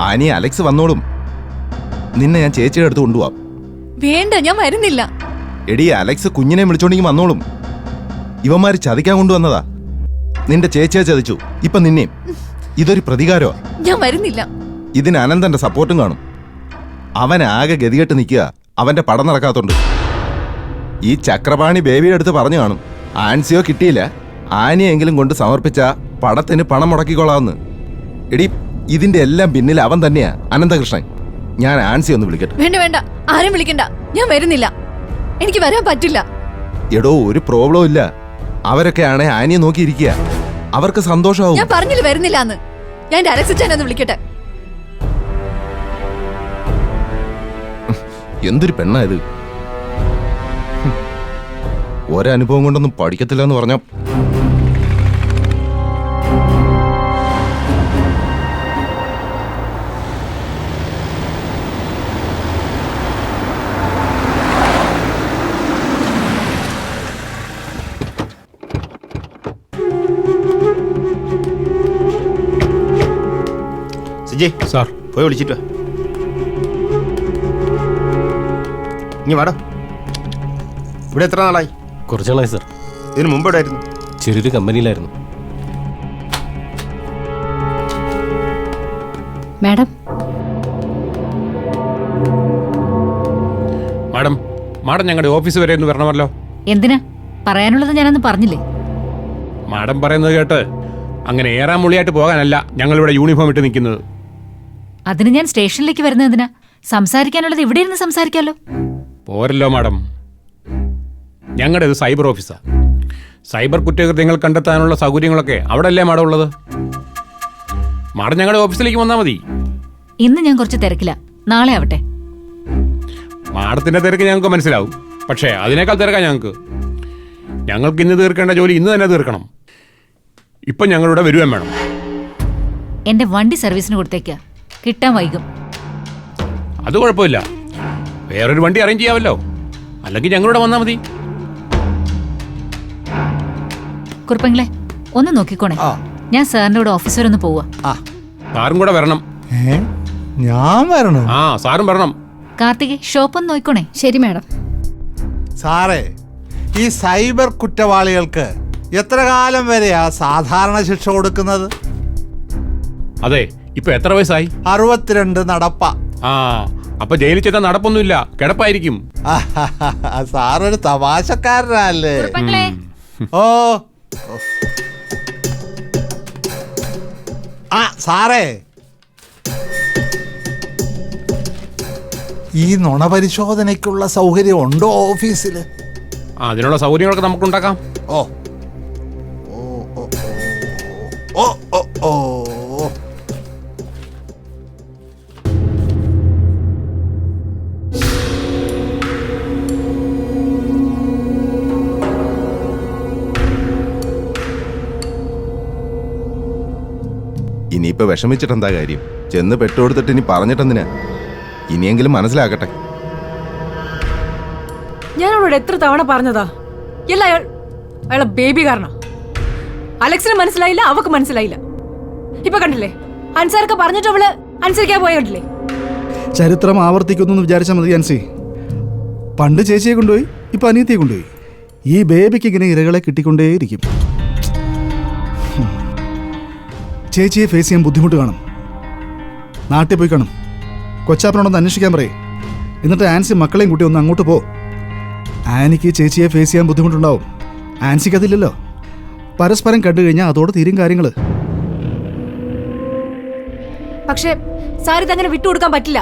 Annie Alex വന്നോളും. നിന്നെ ഞാൻ ചേച്ചിയുടെ അടുത്ത് കൊണ്ടുപോവാം. വേണ്ട, ഞാൻ വരുന്നില്ല. എടി, അലക്സ് കുഞ്ഞിനെ വിളിച്ചോണ്ടെങ്കിൽ വന്നോളും. ഇവന്മാര് ചതിക്കാൻ കൊണ്ടുവന്നതാ. നിന്റെ ചേച്ചിയെ ചതിച്ചു, ഇപ്പൊ നിന്നെയും. ഇതൊരു പ്രതികാരമാ. ഞാൻ വരുന്നില്ല. ഇതിന് അനന്തന്റെ സപ്പോർട്ടും കാണും. അവൻ ആകെ ഗതികെട്ട് നിൽക്കുക, അവന്റെ പടം നടക്കാത്തോണ്ട്. ഈ ചക്രപാണി ബേബിയുടെ അടുത്ത് പറഞ്ഞു കാണും, ആൻസിയോ കിട്ടിയില്ല, ആനിയെങ്കിലും കൊണ്ട് സമർപ്പിച്ച പടത്തിന് പണം മുടക്കിക്കൊള്ളാമെന്ന്. എടി, ഇതിന്റെ എല്ലാം പിന്നിൽ അവൻ തന്നെയാ, അനന്തകൃഷ്ണൻ. ഞാൻ ആൻസി ഒന്ന് വിളിക്കട്ടെ. വേണ്ട വേണ്ട, ആരും വിളിക്കണ്ട. ഞാൻ വരുന്നില്ല. എനിക്ക് വരാൻ പറ്റില്ല. എടോ, ഒരു പ്രോബ്ലം ഇല്ല. അവരൊക്കെ ആണെ ആനിയെ നോക്കിയിരിക്കുക. അവർക്ക് സന്തോഷമാവും. ഞാൻ പറഞ്ഞില്ല വരുന്നില്ല എന്ന്. ഞാൻ എന്റെ അലക്സിനെ ഒന്ന് വിളിക്കട്ടെ. എന്തൊരു പെണ്ണാ ഇത്. ഒരനുഭവം കൊണ്ടൊന്നും പഠിക്കത്തില്ല എന്ന് പറഞ്ഞ. സാർ പോയി വിളിച്ചിട്ട് ഇനി വാടോ. ഇവിടെ എത്ര നാളായി? കുറച്ച് നാളായി സാർ. ഇതിന് മുമ്പ് എവിടെ ആയിരുന്നു? ചെറിയൊരു കമ്പനിയിലായിരുന്നു. മാഡം മാഡം മാഡം ഞങ്ങളുടെ ഓഫീസ് വരെ ഒന്ന് വരണമല്ലോ. എന്തിനാ? പറയാനുള്ളത് ഞാനന്ന് പറഞ്ഞില്ലേ. മാഡം പറയുന്നത് കേട്ട് അങ്ങനെ ഏറാൻ മൊഴിയായിട്ട് പോകാനല്ല ഞങ്ങളിവിടെ യൂണിഫോം ഇട്ട് നിൽക്കുന്നത്. അതിന് ഞാൻ സ്റ്റേഷനിലേക്ക് വരുന്നതിനാ. സംസാരിക്കാനുള്ളത് ഇവിടെ ഇരുന്ന് സംസാരിക്കാമല്ലോ. പോരല്ലോ മാഡം, ഞങ്ങളുടെ ഇത് സൈബർ ഓഫീസാ. സൈബർ കുറ്റകൃത്യങ്ങൾ കണ്ടെത്താനുള്ള സൗകര്യങ്ങളൊക്കെ അവിടെ അല്ലേ മാഡം ഉള്ളത്. മാഡം ഞങ്ങളുടെ ഓഫീസിലേക്ക് വന്നാൽ മതി. ഇന്ന് ഞാൻ കുറച്ച് തിരക്കില്ല, നാളെ ആവട്ടെ. മാഡത്തിന്റെ തിരക്ക് ഞങ്ങൾക്ക് മനസ്സിലാവും, പക്ഷേ അതിനേക്കാൾ തിരക്കാ ഞങ്ങൾക്ക് ഇന്ന് തീർക്കേണ്ട ജോലി ഇന്ന് തന്നെ തീർക്കണം. ഇപ്പം ഞങ്ങളുടെ വരുവാൻ വേണം. എന്റെ വണ്ടി സർവീസിന് കൊടുത്തേക്കാ, കിട്ടാൻ വൈകും. അത് കുഴപ്പമില്ല, വേറൊരു വണ്ടി അറേഞ്ച് ചെയ്യാമല്ലോ. അല്ലെങ്കിൽ ഞങ്ങളുടെ വന്നാൽ മതി. കുറുപ്പങ്ങളെ ഒന്ന് നോക്കിക്കോണേ. ഞാൻ സാറിന്റെ കൂടെ ഓഫീസ് വരെ ഒന്ന് പോവാ. സാറും കൂടെ വരണം. ഞാൻ വരണം? ആ, സാറും വരണം. കാർത്തിക്, ഷോപ്പ് ഒന്ന് നോക്കിക്കോണേ. ശരി മാഡം. സാറേ, ഈ സൈബർ കുറ്റവാളികൾക്ക് എത്ര കാലം വരെയാ സാധാരണ ശിക്ഷ കൊടുക്കുന്നത്? അതെ, ഇപ്പൊ എത്ര വയസ്സായി? 62 നടപ്പ. ആ, അപ്പൊ ജയിലിൽ ചെന്ന നടപ്പൊന്നുമില്ല, കിടപ്പായിരിക്കും. സാറൊരു തമാശക്കാരനല്ലേ? ഓ ആ സാറേ, ഈ നുണപരിശോധനയ്ക്കുള്ള സൗകര്യം ഉണ്ടോ ഓഫീസിൽ? അതിനുള്ള സൗകര്യങ്ങളൊക്കെ നമുക്ക് ഉണ്ടാക്കാം. ഓ ഓ ഓ ഓ ഓ ഇനിയിപ്പോ വിഷമിച്ചിട്ടെന്താ കാര്യം? ചെന്ന് പെട്ടുകൊടുത്തിട്ട് ഇനി പറഞ്ഞിട്ടെന്തിനാ? ഇനിയെങ്കിലും മനസ്സിലാക്കട്ടെ. ഞാൻ അവളോട് എത്ര തവണ പറഞ്ഞതാ, എല്ലാം അയാളെ ബേബി കാരണം. അലക്സിന് മനസ്സിലായില്ല, അവക്ക് മനസ്സിലായില്ല. ഇപ്പൊ കണ്ടില്ലേ, അൻസാർക്ക് പറഞ്ഞിട്ട് അവള് അനുസരിക്കാൻ പോയ കണ്ടില്ലേ? ചരിത്രം ആവർത്തിക്കുന്നു വിചാരിച്ചാൽ മതി അൻസി. പണ്ട് ചേച്ചിയെ കൊണ്ടുപോയി, ഇപ്പൊ അനിയത്തിയെ കൊണ്ടുപോയി. ഈ ബേബിക്ക് ഇങ്ങനെ ഇരകളെ കിട്ടിക്കൊണ്ടേയിരിക്കും. ചേച്ചിയെ ഫേസ് ചെയ്യാൻ ബുദ്ധിമുട്ട് കാണും. നാട്ടിൽ പോയി കാണും. കൊച്ചാപ്പനോടൊന്ന് അന്വേഷിക്കാൻ പറയേ. എന്നിട്ട് ആൻസി മക്കളെയും കൂട്ടി ഒന്ന് അങ്ങോട്ട് പോ. ആനിക്ക് ചേച്ചിയെ ഫേസ് ചെയ്യാൻ ബുദ്ധിമുട്ടുണ്ടാവും, ആൻസിക്ക് അതില്ലല്ലോ. പരസ്പരം കണ്ടു കഴിഞ്ഞാൽ അതോടെ തീരും കാര്യങ്ങൾ. പക്ഷെ സാർ ഇതങ്ങനെ വിട്ടുകൊടുക്കാൻ പറ്റില്ല.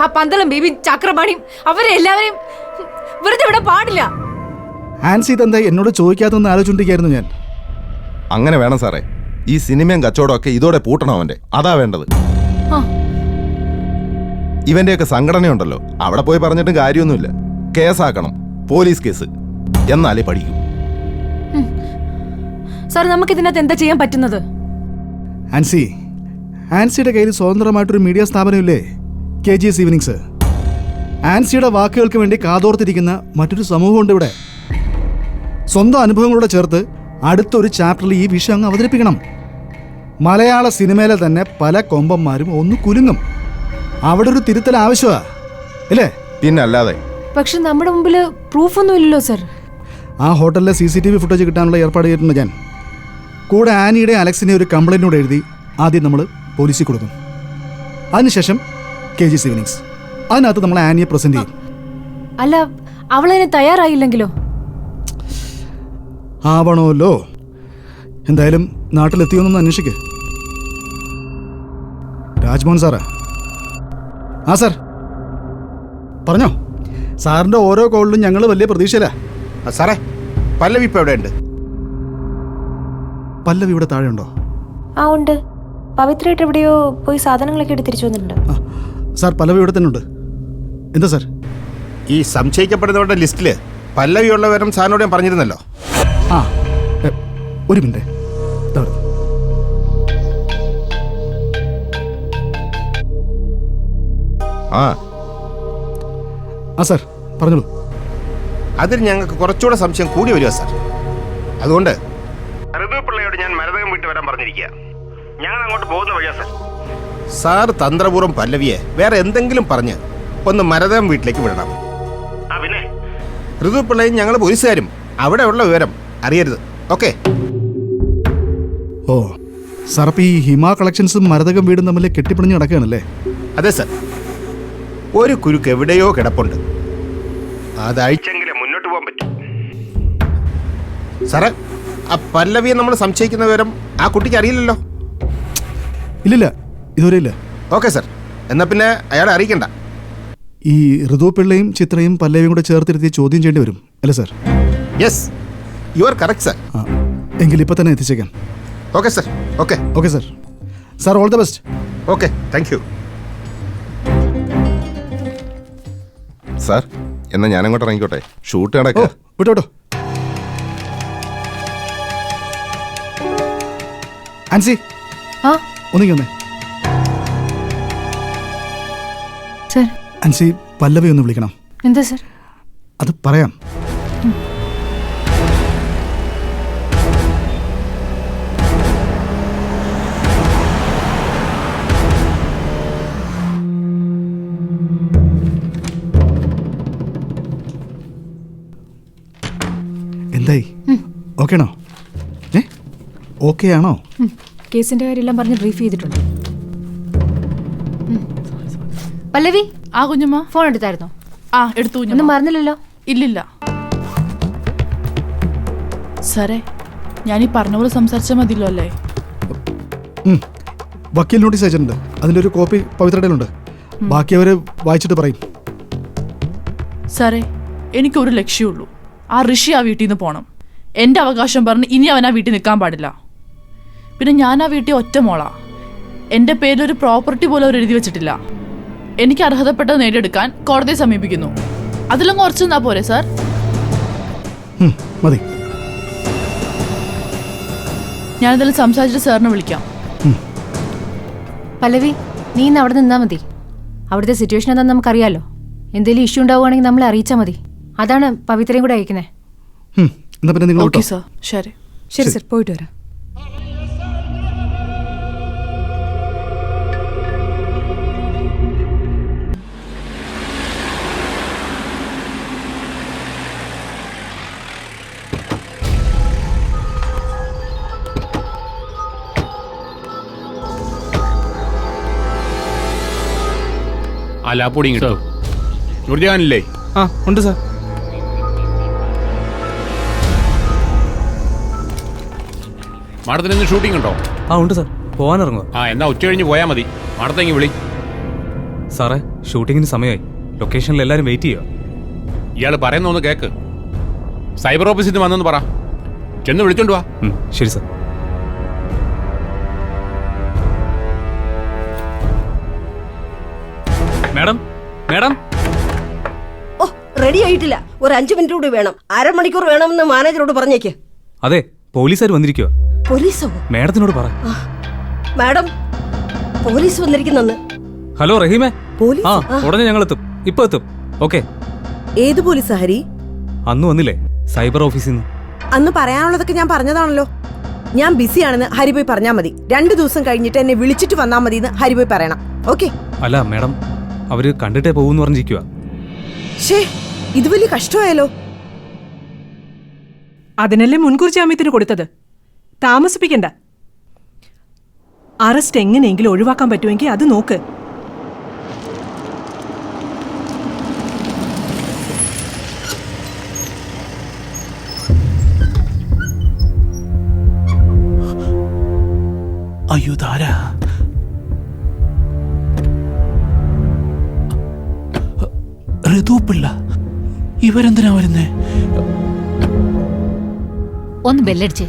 ആ പന്തളം ബേബി ചക്രപാണിയും അവരെ എല്ലാവരെയും വെറുതെ വിടാൻ പാടില്ല. ആൻസി ഇതെന്താ എന്നോട് ചോദിക്കാത്തെന്ന് ആലോചിച്ചിരിക്കായിരുന്നു ഞാൻ. അങ്ങനെ വേണം സാറേ. ഈ സിനിമയും കച്ചവടം ഒക്കെ ഇതോടെ പൂട്ടണം അവന്റെ. അതാ വേണ്ടത്. ഇവന്റെയൊക്കെ സംഘടനയുണ്ടല്ലോ, അവിടെ പോയി പറഞ്ഞിട്ടും കാര്യമൊന്നുമില്ല. കേസാക്കണം, പോലീസ് കേസ്, എന്നാലേ പഠിക്കൂ. സാർ, നമുക്ക് ഇതിനകത്ത് എന്താ ചെയ്യാൻ പറ്റുന്നത്? ആൻസിയുടെ കയ്യിൽ സ്വതന്ത്രമായിട്ടൊരു മീഡിയ സ്ഥാപനമില്ലേ, KGS ഈവനിങ്സ്. ആൻസിയുടെ വാക്കുകൾക്ക് വേണ്ടി കാതോർത്തിരിക്കുന്ന മറ്റൊരു സമൂഹമുണ്ട് ഇവിടെ. സ്വന്തം അനുഭവങ്ങളോടെ ചേർത്ത് അടുത്തൊരു ചാപ്റ്ററിൽ ഈ വിഷയം അങ്ങ് അവതരിപ്പിക്കണം. മലയാള സിനിമയിലെ തന്നെ പല കൊമ്പന്മാരും ഒന്ന് കുലുങ്ങും. അവിടെ ഒരു തിരുത്തൽ ആവശ്യമാ, ഇല്ലേ? പിന്നല്ലാതെ. പക്ഷെ നമ്മുടെ മുമ്പിൽ പ്രൂഫൊന്നും ഇല്ലല്ലോ സർ. ആ ഹോട്ടലിലെ CCTV ഫുട്ടേജ് കിട്ടാനുള്ള ഏർപ്പാട് ചെയ്തിട്ടുണ്ട് ഞാൻ. കൂടെ ആനിയുടെ അലക്സിനെ ഒരു കംപ്ലൈൻറ്റ് കൂടെ എഴുതി ആദ്യം നമ്മൾ പോലീസിൽ കൊടുക്കും. അതിനുശേഷം KG ഈവനിങ്സ്, അതിനകത്ത് നമ്മൾ ആനിയെ പ്രസൻറ്റ് ചെയ്യും. അല്ല, അവളതിന് തയ്യാറായില്ലെങ്കിലോ? ആവണമല്ലോ. എന്തായാലും നാട്ടിലെത്തിയോന്നൊന്ന് അന്വേഷിക്ക്. രാജ്മോഹൻ സാറാ? ആ സാർ പറഞ്ഞോ. സാറിൻ്റെ ഓരോ കോളിലും ഞങ്ങൾ വലിയ പ്രതീക്ഷയിലാ. സാറേ, പല്ലവി ഇപ്പൊ എവിടെയുണ്ട്? പല്ലവി ഇവിടെ താഴെ ഉണ്ടോ? ആ ഉണ്ട്. പവിത്രമായിട്ട് എവിടെയോ പോയി സാധനങ്ങളൊക്കെ എടുത്ത് തിരിച്ചു വന്നിട്ടുണ്ട്. ആ സാർ, പല്ലവി ഇവിടെ തന്നെ ഉണ്ട്. എന്താ സാർ? ഈ സംശയിക്കപ്പെടുന്നവരുടെ ലിസ്റ്റില് പല്ലവി ഉള്ള വിവരം സാറിനോട് ഞാൻ പറഞ്ഞിരുന്നല്ലോ. ആ ഒരു മിനിറ്റ്. ദാ വരുന്നു. ആ ആ സാർ പറഞ്ഞോളൂ. അതിൽ ഞങ്ങൾക്ക് കുറച്ചുകൂടെ സംശയം കൂടി വരിക സാർ. അതുകൊണ്ട് പിള്ളയോട് ഞാൻ മരതകം വിട്ട് വരാൻ പറഞ്ഞിരിക്കുക. ഞങ്ങൾ അങ്ങോട്ട് പോകുന്ന വഴിയാ സാർ. സാർ തന്ത്രപൂർവ്വം പല്ലവിയെ വേറെ എന്തെങ്കിലും പറഞ്ഞ് ഒന്ന് മരതകം വീട്ടിലേക്ക് വിടണം. പിന്നെ ഋതുപിള്ളയും ഞങ്ങൾ പോലീസുകാരും അവിടെ ഉള്ള വിവരം അറിയരുത്. ഓക്കെ? ഓ സാർ, അപ്പോൾ ഈ ഹിമ കളക്ഷൻസും മരതകം വീടും തമ്മിൽ കെട്ടിപ്പിടിഞ്ഞ് കിടക്കുകയാണല്ലേ? അതെ സാർ. ഒരു കുരുക്ക് എവിടെയോ കിടപ്പുണ്ട്. അതഴിച്ചെങ്കിലും മുന്നോട്ട് പോകാൻ പറ്റും. സാറേ, ആ പല്ലവിയെ നമ്മൾ സംശയിക്കുന്ന വിവരം ആ കുട്ടിക്ക് അറിയില്ലല്ലോ. ഇല്ലില്ല, ഇതുവരെ ഇല്ല. ഓക്കെ സാർ, എന്നാൽ പിന്നെ അയാളെ അറിയിക്കണ്ട. ഈ ഋതുപിള്ളയും ചിത്രയും പല്ലവിയും കൂടെ ചേർത്തിരുത്തി ചോദ്യം ചെയ്യേണ്ടി വരും അല്ലേ sir? Yes, you are correct sir. ആ എങ്കിൽ ഇപ്പം തന്നെ എത്തിച്ചേക്കാം. Okay sir. Okay okay sir. Sir, all the best. Okay, thank you. Sir, എന്നാ ഞാനങ്ങോട്ട് ഇറങ്ങിക്കോട്ടെ, ഷൂട്ട് ഓ നടക്കുക. വിട്ടോ. ആൻസി, ആ ഒന്നിങ്ങന്നേ. സർ. ആൻസി, പല്ലവി ഒന്ന് വിളിക്കണം. എന്താ സർ? അത് പറയാം. എന്തായി? ഓക്കെ ആണോ? ഓക്കെ ആണോ? കേസിന്റെ കാര്യമെല്ലാം പറഞ്ഞ് ബ്രീഫ് ചെയ്തിട്ടുണ്ട്. പല്ലവി, ആ കുഞ്ഞമ്മ, ഫോൺ എടുത്തായിരുന്നോ? ആ എടുത്തു. ഒന്നും മറന്നില്ലല്ലോ? ഇല്ലില്ല സാറേ, ഞാനീ പറഞ്ഞ പോലെ സംസാരിച്ചാൽ മതിയല്ലോ അല്ലേ? വക്കീൽ നോട്ടീസ് അയച്ചിട്ടുണ്ട്. അതിൻ്റെ ഒരു കോപ്പി പവിത്രയിലുണ്ട്. ബാക്കി അവർ വായിച്ചിട്ട് പറയും. സാറേ, എനിക്കൊരു ലക്ഷ്യമുള്ളൂ. ആ ഋഷി ആ വീട്ടിൽ നിന്ന് പോകണം. എൻ്റെ അവകാശം പറഞ്ഞ് ഇനി അവൻ ആ വീട്ടിൽ നിൽക്കാൻ പാടില്ല. പിന്നെ ഞാൻ ആ വീട്ടിൽ ഒറ്റ മോളാ. എൻ്റെ പേരിലൊരു പ്രോപ്പർട്ടി പോലും അവർ എഴുതി വെച്ചിട്ടില്ല. എനിക്ക് അർഹതപ്പെട്ടത് നേടിയെടുക്കാൻ കോടതിയെ സമീപിക്കുന്നു. അതിലും കുറച്ച് നിന്നാ പോരെ സാർ? മതി. ഞാനിതെല്ലാം സംസാരിച്ചിട്ട് സാറിനെ വിളിക്കാം. പല്ലവി, നീ ഇന്ന് അവിടെ നിന്നാ മതി. അവിടുത്തെ സിറ്റുവേഷൻ എന്താണെന്ന് നമുക്കറിയാലോ. എന്തെങ്കിലും ഇഷ്യൂ ഉണ്ടാവുകയാണെങ്കിൽ നമ്മളെ അറിയിച്ചാൽ മതി. അതാണ് പവിത്രയും കൂടെ അയക്കുന്നത്. എന്നാ പിന്നെ നിങ്ങൾ ഓക്കെ സാർ. ശരി ശരി സർ, പോയിട്ട് വരാം. ആ ലാപ്പൊടി കിട്ടും. നൂർജഹാനില്ലേ? ആ ഉണ്ട് സാർ. മാഡത്തിന് ഇന്ന് ഷൂട്ടിംഗ് ഉണ്ടോ? ആ ഉണ്ട് സാർ. പോകാനിറങ്ങുക. ആ എന്നാ ഉച്ച കഴിഞ്ഞ് പോയാൽ മതി. മാഡത്തെങ്ങി വിളി. സാറേ, ഷൂട്ടിങ്ങിന് സമയമായി. ലൊക്കേഷനിൽ എല്ലാവരും വെയിറ്റ് ചെയ്യുക. ഇയാൾ പറയുന്ന ഒന്ന് കേക്ക്. സൈബർ ഓഫീസിൽ നിന്ന് വന്നെന്ന് പറ. ചെന്ന് വിളിച്ചോണ്ട് വാ. ശരി സാർ. Madam, madam. ഓ, റെഡി ആയിട്ടില്ല. ഒരു 5 മിനിറ്റ് കൂടി വേണം. അരമണിക്കൂർ വേണമെന്ന് മാനേജറോട് പറഞ്ഞേക്ക്. അതെ, പോലീസുകാർ വന്നിരിക്കുക. പോലീസോ? മാഡത്തിനോട് പറ. മാഡം, പോലീസ് വന്നിരിക്കുന്നെന്ന്. ഹലോ റഹീമേ. പോലീസ്? ആ, ഉടനെ ഞങ്ങൾ എത്തും. ഇപ്പൊ എത്തും. ഓക്കെ. ഏത് പോലീസാ ഹരി? അന്ന് വന്നില്ലേ സൈബർ ഓഫീസിൽ നിന്ന്? അന്ന് പറയാനുള്ളതൊക്കെ ഞാൻ പറഞ്ഞതാണല്ലോ. ഞാൻ ബിസിയാണെന്ന് ഹരിപോയി പറഞ്ഞാൽ മതി. 2 ദിവസം കഴിഞ്ഞിട്ട് എന്നെ വിളിച്ചിട്ട് വന്നാൽ മതി എന്ന് ഹരിപോയി പറയണം. ഓക്കെ? അല്ല മാഡം, അവര് കണ്ടിട്ടേ പോകുമെന്ന് പറഞ്ഞിരിക്കുക. ഷേ, ഇത് വലിയ കഷ്ടമായാലോ. അതിനല്ലേ മുൻകൂർ ജാമ്യത്തിന് കൊടുത്തത്. താമസിപ്പിക്കണ്ട. അറസ്റ്റ് എങ്ങനെയെങ്കിലും ഒഴിവാക്കാൻ പറ്റുമെങ്കിൽ അത് നോക്ക്. അയ്യോ ധാരാ, ഋതുപിള്ള, ഇവരെന്തിനാ വരുന്നേ? ഒന്ന് ബെല്ലടിച്ചേ.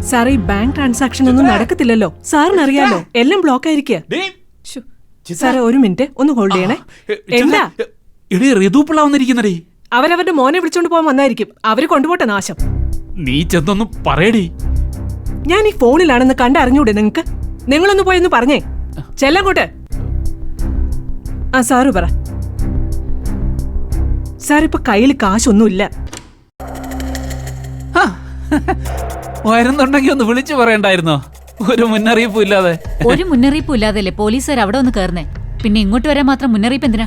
സാറേ, ഈ ബാങ്ക് ട്രാൻസാക്ഷൻ ഒന്നും നടക്കത്തില്ലല്ലോ. സാറിന് അറിയാലോ, എല്ലാം ബ്ലോക്ക് ആയിരിക്കുക. സാറേ, 1 മിനിറ്റ് ഒന്ന് ഹോൾഡ് ചെയ്യണേ. എന്താ ഋതുപിള്ള വന്നിരിക്കുന്നേ? അവരവരുടെ മോനെ വിളിച്ചോണ്ട് പോകാൻ വന്നായിരിക്കും. അവര് കൊണ്ടുപോട്ടെ നാശം. നീ ചെന്നൊന്ന് പറയടി. ഞാൻ ഈ ഫോണിലാണെന്ന് കണ്ടറിഞ്ഞൂടെ നിങ്ങക്ക്? നിങ്ങളൊന്ന് പോയെന്ന് പറഞ്ഞേ. ചെല്ലങ്ങോട്ട്. ആ സാറ് പറ. സാറിപ്പോ കയ്യിൽ കാശൊന്നുമില്ല. വരുന്നുണ്ടെങ്കിൽ ഒന്ന് വിളിച്ചു പറയണ്ടായിരുന്നോ? ഒരു മുന്നറിയിപ്പും ഇല്ലാതെ. ഒരു മുന്നറിയിപ്പും ഇല്ലാതല്ലേ പോലീസുകാർ അവിടെ ഒന്ന് കയറുന്നേ. പിന്നെ ഇങ്ങോട്ട് വരാൻ മാത്രം മുന്നറിയിപ്പ് എന്തിനാ?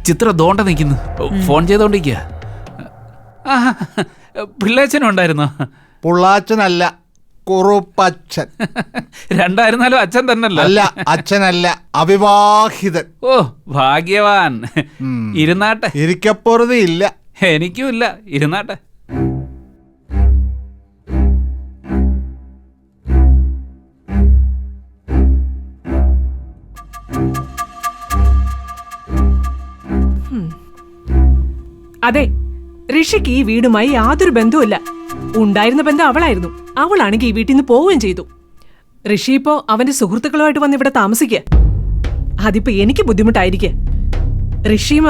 ചിത്ര ദോണ്ട നിൽക്കുന്നു, ഫോൺ ചെയ്തോണ്ടിരിക്കുക. പിള്ളേച്ചനും ഉണ്ടായിരുന്നോ? പുള്ളാച്ചനല്ല, കുറുപ്പച്ചൻ. രണ്ടായിരുന്നാലും അച്ഛൻ തന്നല്ലോ. അല്ല, അച്ഛനല്ല, അവിവാഹിതൻ. ഓ ഭാഗ്യവാൻ. ഇരുന്നാട്ടെ. ഇരിക്കപ്പുറതി ഇല്ല. എനിക്കും ഇല്ല, ഇരുന്നാട്ടെ. അതെ, ഋഷിക്ക് ഈ വീടുമായി യാതൊരു ബന്ധവുമില്ല. ഉണ്ടായിരുന്ന ബന്ധം അവളായിരുന്നു. അവളാണെങ്കിൽ ഈ വീട്ടിൽ നിന്ന് പോവുകയും ചെയ്തു. ഋഷി ഇപ്പോ അവന്റെ സുഹൃത്തുക്കളുമായിട്ട് വന്ന് ഇവിടെ താമസിക്കുക. അതിപ്പോ എനിക്ക് ബുദ്ധിമുട്ടായിരിക്കുക. ഋഷിയും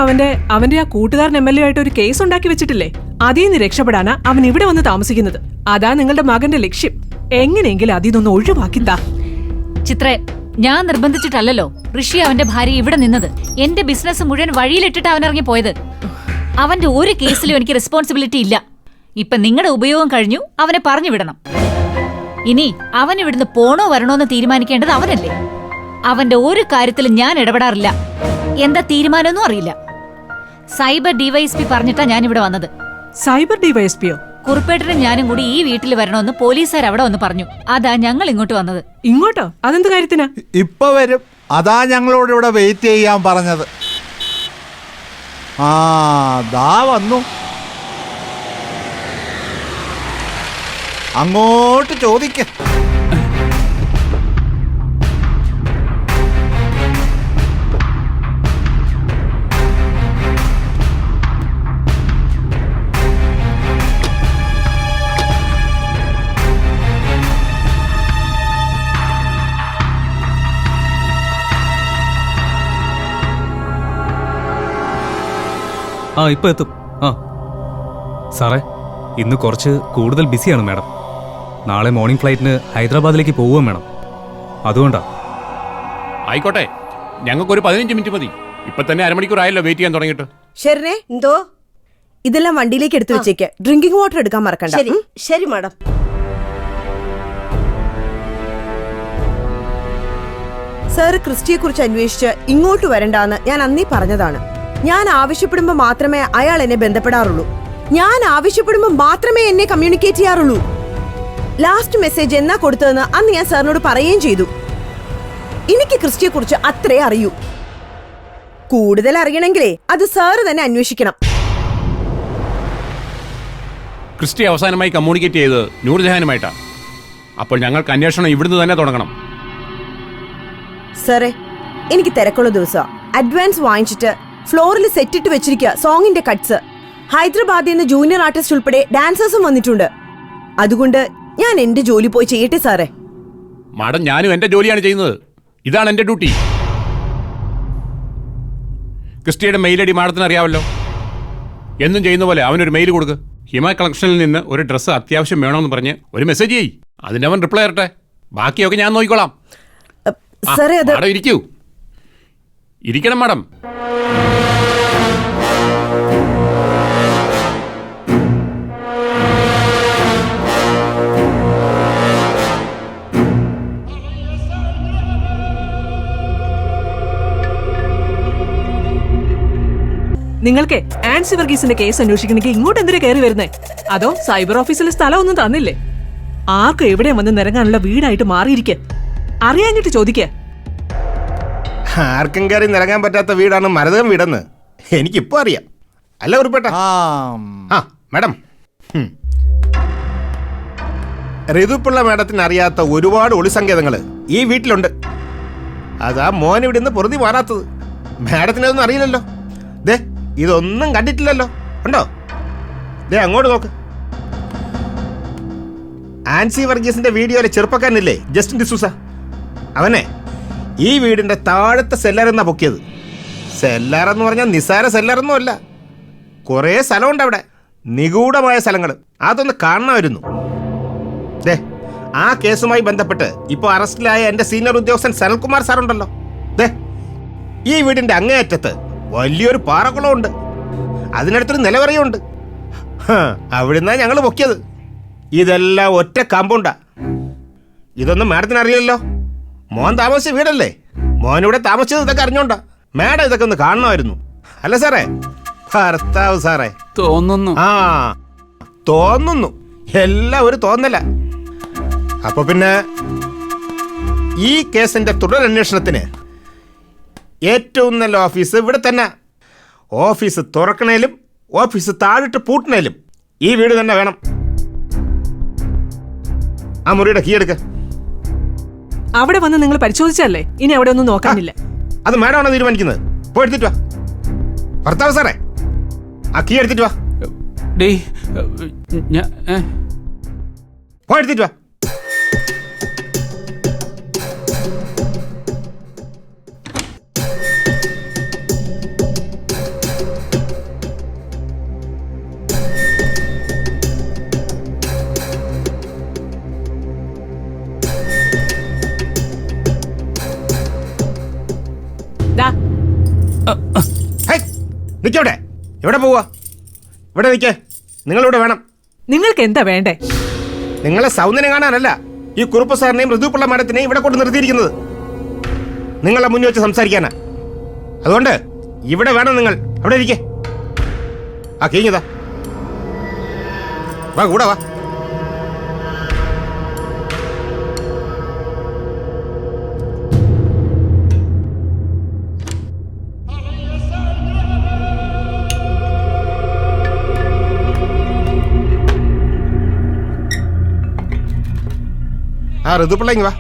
അവന്റെ ആ കൂട്ടുകാരൻ MLA ആയിട്ട് ഒരു കേസ് ഉണ്ടാക്കി വെച്ചിട്ടില്ലേ? അതിൽ നിന്ന് രക്ഷപ്പെടാനാ അവൻ ഇവിടെ വന്ന് താമസിക്കുന്നത്. അതാ നിങ്ങളുടെ മകന്റെ ലക്ഷ്യം. എങ്ങനെയെങ്കിലും അതിൽ നിന്നൊന്ന് ഒഴിവാക്കിത്താ. ചിത്രേ, ഞാൻ നിർബന്ധിച്ചിട്ടല്ലോ ഋഷി അവന്റെ ഭാര്യ ഇവിടെ നിന്നത്. എന്റെ ബിസിനസ് മുഴുവൻ വഴിയിലിട്ടിട്ട് അവൻ ഇറങ്ങി പോയത്. അവന്റെ ഒരു കേസിലും എനിക്ക് റെസ്പോൺസിബിലിറ്റി ഇല്ല. ഇപ്പൊ നിങ്ങളുടെ ഉപയോഗം കഴിഞ്ഞു. അവനെ പറഞ്ഞു വിടണം. ഇനി അവൻ ഇവിടുന്ന് പോണോ വരണോ എന്ന് തീരുമാനിക്കേണ്ടത് അവനല്ലേ. അവന്റെ ഒരു കാര്യത്തിലും ഞാൻ ഇടപെടാറില്ല. എന്താ തീരുമാനമൊന്നും അറിയില്ല. സൈബർ DYSP പറഞ്ഞിട്ടാ ഞാൻ ഇവിടെ വന്നത്. സൈബർ DYSPയോ? കുറുപ്പേട്ടനും ഞാനും കൂടി ഈ വീട്ടിൽ വരണമെന്ന് പോലീസുകാർ അവിടെ വന്ന് പറഞ്ഞു. അതാ ഞങ്ങൾ ഇങ്ങോട്ട് വന്നത്. ഇങ്ങോട്ടോ? അതെന്ത് കാര്യത്തിനാ? ഇപ്പൊ വരും. അതാ ഞങ്ങളോട് ഇവിടെ വെയിറ്റ് ചെയ്യാൻ പറഞ്ഞത്. ദാ വന്നു. അങ്ങോട്ട് ചോദിക്ക. ഇപ്പൊ എത്തും. സാറേ, ഇന്ന് കുറച്ച് കൂടുതൽ ബിസിയാണ് മാഡം. നാളെ മോർണിംഗ് ഫ്ലൈറ്റിന് ഹൈദരാബാദിലേക്ക് പോവുകയും വേണം. അതുകൊണ്ടാ. ആയിക്കോട്ടെ, ഞങ്ങൾക്കൊരു 15 മിനിറ്റ് മതി. ഇപ്പൊ തന്നെ അരമണിക്കൂറായല്ലോ വെയിറ്റ് ചെയ്യാൻ തുടങ്ങിയിട്ട്. ശരണേ, എന്തോ ഇതെല്ലാം വണ്ടിയിലേക്ക് എടുത്തു വെച്ചേക്ക്. ഡ്രിങ്കിംഗ് വാട്ടർ എടുക്കാൻ മറക്കണ്ട. ശരി മാഡം. സാർ ക്രിസ്റ്റിയെ കുറിച്ച് അന്വേഷിച്ച് ഇങ്ങോട്ട് വരണ്ടാന്ന് ഞാൻ അന്നേ പറഞ്ഞതാണ്. ഞാൻ ആവശ്യപ്പെടുമ്പോൾ മാത്രമേ അയാൾ എന്നെ ബന്ധപ്പെടാറുള്ളൂ. ഞാൻ ആവശ്യപ്പെടുമ്പോൾ മാത്രമേ എന്നെ കമ്മ്യൂണിക്കേറ്റ് ചെയ്യാറുള്ളൂ. ലാസ്റ്റ് മെസ്സേജ് എന്നാ കൊടുത്തതെന്ന് അന്ന് ഞാൻ സാറിനോട് പറയുകയും ചെയ്തു. എനിക്ക് ക്രിസ്റ്റിയെ കുറിച്ച് അത്രേ അറിയൂ. കൂടുതൽ അറിയണമെങ്കിലേ അത് സാറ് തന്നെ അന്വേഷിക്കണം. ക്രിസ്റ്റി അവസാനമായി കമ്മ്യൂണിക്കേറ്റ് ചെയ്തത് നൂർജഹാനുമായിട്ടാണ്. അപ്പോൾ ഞങ്ങൾക്ക് അന്വേഷണം ഇവിടുന്ന് തന്നെ തുടങ്ങണം. സാറേ, എനിക്ക് തിരക്കുള്ള ദിവസം അഡ്വാൻസ് വാങ്ങിച്ചിട്ട് ഫ്ലോറിൽ സെറ്റിട്ട് വെച്ചിരിക്കുക സോങ്ങിന്റെ കട്ട്സ്. ഹൈദരാബാദിൽ നിന്ന് ജൂനിയർ ആർട്ടിസ്റ്റ് ഉൾപ്പെടെ ഡാൻസേഴ്സും വന്നിട്ടുണ്ട്. അതുകൊണ്ട് ഞാൻ എന്റെ ജോലി പോയി ചെയ്യട്ടെ സാറേ. മാഡം, ഞാനും എന്റെ ജോലിയാണ് ചെയ്യുന്നത്. ഇതാണ് എന്റെ ഡ്യൂട്ടി. ക്രിസ്റ്റിയുടെ മെയിൽ ഐഡി മാഡത്തിന് അറിയാമല്ലോ. എന്നും ചെയ്യുന്ന പോലെ അവനൊരു മെയിൽ കൊടുക്ക്. ഹിമ കളക്ഷനിൽ നിന്ന് ഒരു ഡ്രസ്സ് അത്യാവശ്യം വേണമെന്ന് പറഞ്ഞ് ഒരു മെസ്സേജ് ചെയ്യ്. അതിന് അവൻ റിപ്ലൈ തരട്ടെ. ബാക്കിയൊക്കെ ഞാൻ നോക്കിക്കോളാം. സാറേ, അത് മാഡം ഇരിക്കൂ. ഇരിക്കണം മാഡം. നിങ്ങൾക്ക് ആൻസി വർഗീസിന്റെ കേസ് അന്വേഷിക്കണമെങ്കിൽ ഇങ്ങോട്ട് എന്തിനാ കയറി വരുന്നേ? അതോ സൈബർ ഓഫീസിൽ സ്ഥലമൊന്നും തന്നില്ലേ? ആർക്കും എവിടെയും വന്ന് നിരങ്ങാനുള്ള വീടായിട്ട് മാറിയിരിക്കുക. അറിയാഞ്ഞിട്ട് ചോദിക്കുക. ആർക്കും കയറി നിറങ്ങാൻ പറ്റാത്ത വീടാണ് മരതകം വീടെന്ന് എനിക്കിപ്പോ അറിയാം. അല്ല ഉറുപ്പേട്ട? ആ മാഡം, ഋതുപ്പിള്ള മാഡത്തിന് അറിയാത്ത ഒരുപാട് ഒളിസങ്കേതങ്ങൾ ഈ വീട്ടിലുണ്ട്. അതാ മോൻ ഇവിടെ നിന്ന് പൊറുതി മാറാത്തത്. മാഡത്തിനതൊന്നും അറിയില്ലല്ലോ. ദേ ഇതൊന്നും കണ്ടിട്ടില്ലല്ലോ. ഉണ്ടോ? ദേ അങ്ങോട്ട് നോക്ക്. ആൻസി വർഗീസിന്റെ വീഡിയോയിലെ ചെറുപ്പക്കാരനില്ലേ ജസ്റ്റിൻ ഡിസൂസ, അവനെ ഈ വീടിന്റെ താഴത്തെ സെല്ലറെന്നാ പൊക്കിയത്. സെല്ലറെന്ന് പറഞ്ഞാൽ നിസാര സെല്ലറൊന്നും അല്ല. കുറേ സ്ഥലമുണ്ട് അവിടെ, നിഗൂഢമായ സ്ഥലങ്ങൾ. അതൊന്ന് കാണണമായിരുന്നു. ദേ ആ കേസുമായി ബന്ധപ്പെട്ട് ഇപ്പോൾ അറസ്റ്റിലായ എൻ്റെ സീനിയർ ഉദ്യോഗസ്ഥൻ സനൽകുമാർ സാറുണ്ടല്ലോ. ദേ ഈ വീടിന്റെ അങ്ങേയറ്റത്ത് വലിയൊരു പാറക്കുളമുണ്ട്. അതിനടുത്തൊരു നിലവറയുണ്ട്. അവിടുന്നാ ഞങ്ങൾ പൊക്കിയത്. ഇതെല്ലാം ഒറ്റ കാമ്പൗണ്ടാ. ഇതൊന്നും മാഡത്തിന് അറിയില്ലല്ലോ. മോൻ താമസിച്ച വീടല്ലേ? മോനിവിടെ താമസിച്ചത് ഇതൊക്കെ അറിഞ്ഞോണ്ടാ. മാഡം ഇതൊക്കെ ഒന്ന് കാണണമായിരുന്നു. അല്ല സാറേ? ഭർത്താവ് സാറേ തോന്നുന്നു. ആ തോന്നുന്നു, എല്ലാം ഒരു തോന്നല. അപ്പൊ പിന്നെ ഈ കേസിന്റെ തുടരന്വേഷണത്തിന് ഏറ്റവും നല്ല ഓഫീസ് ഇവിടെ തന്നെ. ഓഫീസ് തുറക്കണേലും ഓഫീസ് താഴിട്ട് പൂട്ടണേലും ഈ വീട് തന്നെ വേണം. ആ മുറിയുടെ കീ എടുക്ക. അവിടെ വന്ന് നിങ്ങൾ പരിശോധിച്ചല്ലേ? ഇനി അവിടെ ഒന്നും നോക്കാനില്ല. അത് മാഡമാണോ തീരുമാനിക്കുന്നത്? പോയി എടുത്തിട്ട് വാ. ഭർത്താവ് സാറേ, ആ കീ എടുത്തിട്ട് വാ. പോയി എടുത്തിട്ട് വാ. നിൽക്കവിടെ. എവിടെ പോവാ? ഇവിടെ നിൽക്കേ. നിങ്ങളിവിടെ വേണം. നിങ്ങൾക്ക് എന്താ വേണ്ടേ? നിങ്ങളെ സൗന്ദര്യം കാണാനല്ല ഈ കുറുപ്പ് സാറിനെയും ഋതുപ്പിള്ള മാഡത്തിനെയും ഇവിടെ കൊണ്ട് നിർത്തിയിരിക്കുന്നത്. നിങ്ങളെ മുന്നിൽ വെച്ച് സംസാരിക്കാനാ. അതുകൊണ്ട് ഇവിടെ വേണം നിങ്ങൾ. അവിടെ ഇരിക്കേ. ആ കഴിഞ്ഞതാ. വാ കൂടെ വാ. ആ ഋതുപ്പിള്ളങ്ങി വാ.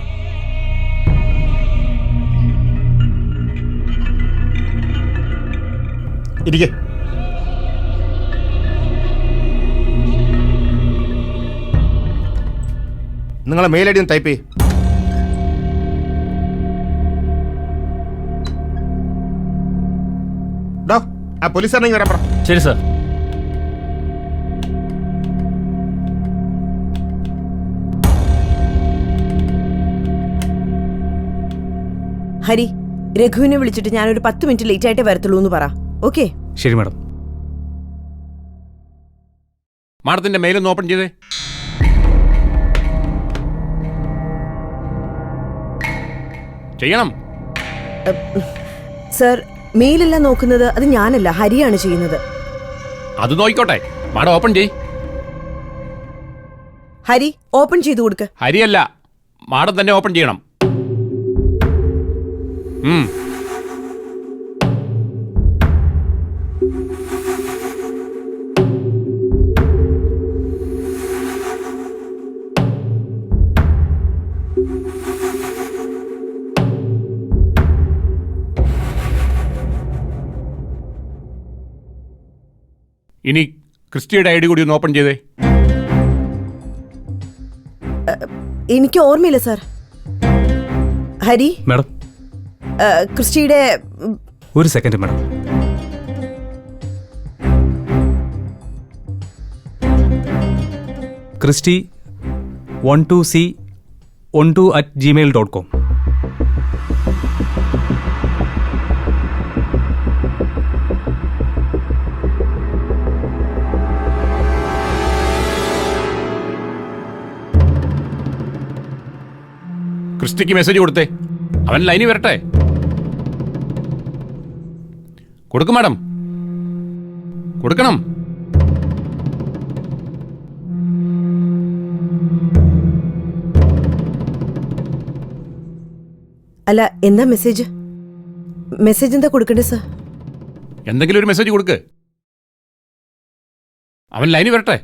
ഇരിക്കെ. നിങ്ങളെ മെയിൽ ഐ ഡി ഒന്ന് ടൈപ്പ് ചെയ്യ്. ഡോ ആ പോലീസുകാരനെങ്കിൽ വരാൻ പറ. ശരി സാർ. ഹരി, രഘുവിനെ വിളിച്ചിട്ട് ഞാനൊരു 10 മിനിറ്റ് ലേറ്റ് ആയിട്ടേ വരത്തുള്ളൂ എന്ന് പറ. ഓക്കെ? ശരി മാഡം. മാഡത്തിന്റെ മെയിലൊന്ന് ഓപ്പൺ ചെയ്തേ. ചെയ്യണം. സർ, മെയിലെല്ലാം നോക്കുന്നത് അത് ഞാനല്ല, ഹരിയാണ് ചെയ്യുന്നത്. അത് നോക്കിക്കോട്ടെ. മാഡം ഓപ്പൺ ചെയ്. ഹരി, ഓപ്പൺ ചെയ്തു കൊടുക്ക്. ഹരിയല്ല, മാഡം തന്നെ ഓപ്പൺ ചെയ്യണം. ഇനി ക്രിസ്റ്റിയുടെ ഐ ഡി കൂടി ഒന്ന് ഓപ്പൺ ചെയ്തേ. എനിക്ക് ഓർമ്മയില്ല സർ. ഹരി, മാഡം ക്രിസ്റ്റിയുടെ ഒരു സെക്കൻഡ് മാഡം. Christy 12c12@gmail.com. ക്രിസ്റ്റിക്ക് മെസ്സേജ് കൊടുത്തേ. അവൻ ലൈനിൽ വരട്ടെ. കൊടുക്കും മാഡം. കൊടുക്കണം. അല്ല എന്താ മെസ്സേജ്? മെസ്സേജ് എന്താ കൊടുക്കണ്ടേ സാർ? എന്തെങ്കിലും ഒരു മെസ്സേജ് കൊടുക്ക്. അവൻ ലൈനിൽ വരട്ടെ.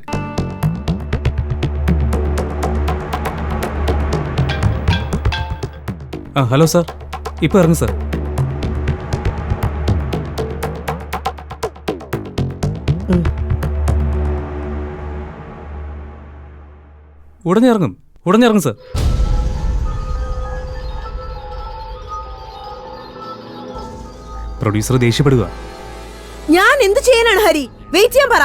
ആ ഹലോ സാർ, ഇപ്പോൾ ഇറങ്ങും സാർ. ഉടനെ ഇറങ്ങും സാർ. പ്രൊഡ്യൂസർ ദേഷ്യപ്പെടുക. ഞാൻ എന്ത് ചെയ്യാനാണ് ഹരി? വെയിറ്റ് ചെയ്യാൻ പറ.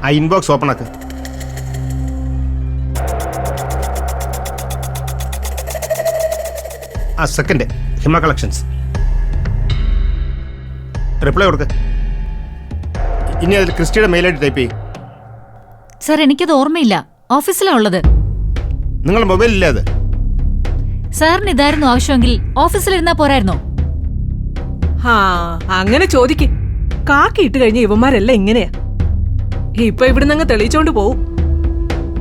ആ ഇൻബോക്സ് ഓപ്പൺ ആക്ക്. ആ സെക്കൻഡ് ഹിമ കളക്ഷൻസ്. റിപ്ലൈ കൊടുക്ക്. ഇനി അതിൽ ക്രിസ്റ്റിയുടെ മെയിൽ ഐ ഡി ടൈപ്പ് ചെയ്യും. സാർ എനിക്കത് ഓർമ്മയില്ല, ഓഫീസിലാ ഉള്ളത്. നിങ്ങളുടെ മൊബൈലില്ലേ അത്? സാറിന് ഇതായിരുന്നു ആവശ്യമെങ്കിൽ ഓഫീസിലിരുന്നാ പോരായിരുന്നോ? ആ അങ്ങനെ ചോദിക്ക്. കാക്കി ഇട്ട് കഴിഞ്ഞ ഇവന്മാരെല്ലാം ഇങ്ങനെയാ. ഇപ്പൊ ഇവിടുന്ന് അങ്ങ് തെളിയിച്ചോണ്ട് പോവും.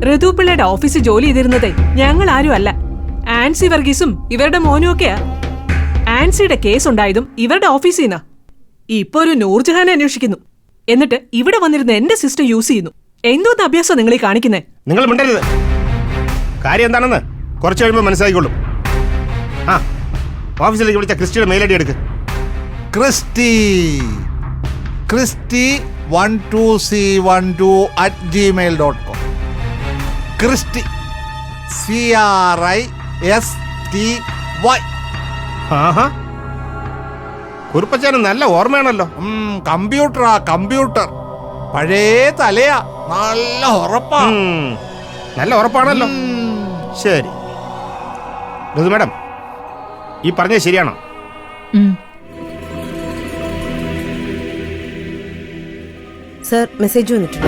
ഋതു പിള്ളയുടെ ഓഫീസിൽ ജോലി ചെയ്തിരുന്നതേ ഞങ്ങൾ ആരും അല്ല, ആൻസി വർഗീസും ഇവരുടെ മോനും ഒക്കെയാ. ആൻസിയുടെ കേസ് ഉണ്ടായതും ഇവരുടെ ഓഫീസിൽ നിന്നാ. ഇപ്പൊ ഒരു നൂർജഹാനെ അന്വേഷിക്കുന്നു. എന്നിട്ട് ഇവിടെ വന്നിരുന്ന എന്റെ സിസ്റ്റം യൂസ് ചെയ്യുന്നു. എന്തോന്ന് അഭ്യാസം നിങ്ങൾ ഈ കാണിക്കുന്നേ? നിങ്ങൾ മിണ്ടരുത്. കാര്യം എന്താണെന്ന് കുറച്ച് കഴിയുമ്പോൾ മനസ്സിലാക്കിക്കൊള്ളും. ആ ഓഫീസിലേക്ക് വിളിച്ച ക്രിസ്റ്റിയുടെ മെയിൽ ഐ ഡി എടുക്ക്. Cristy 12c12@gmail.com. Cristy CRISTY. ആഹാ, കുറുപ്പച്ചാന് നല്ല ഓർമ്മയാണല്ലോ. കമ്പ്യൂട്ടർ പഴയ തലയാ, നല്ല ഉറപ്പാ. നല്ല ഉറപ്പാണല്ലോ. ശരി ഋതു മാഡം, ഈ പറഞ്ഞത് ശരിയാണോ? സർ മെസ്സേജ് വന്നിട്ടുണ്ട്.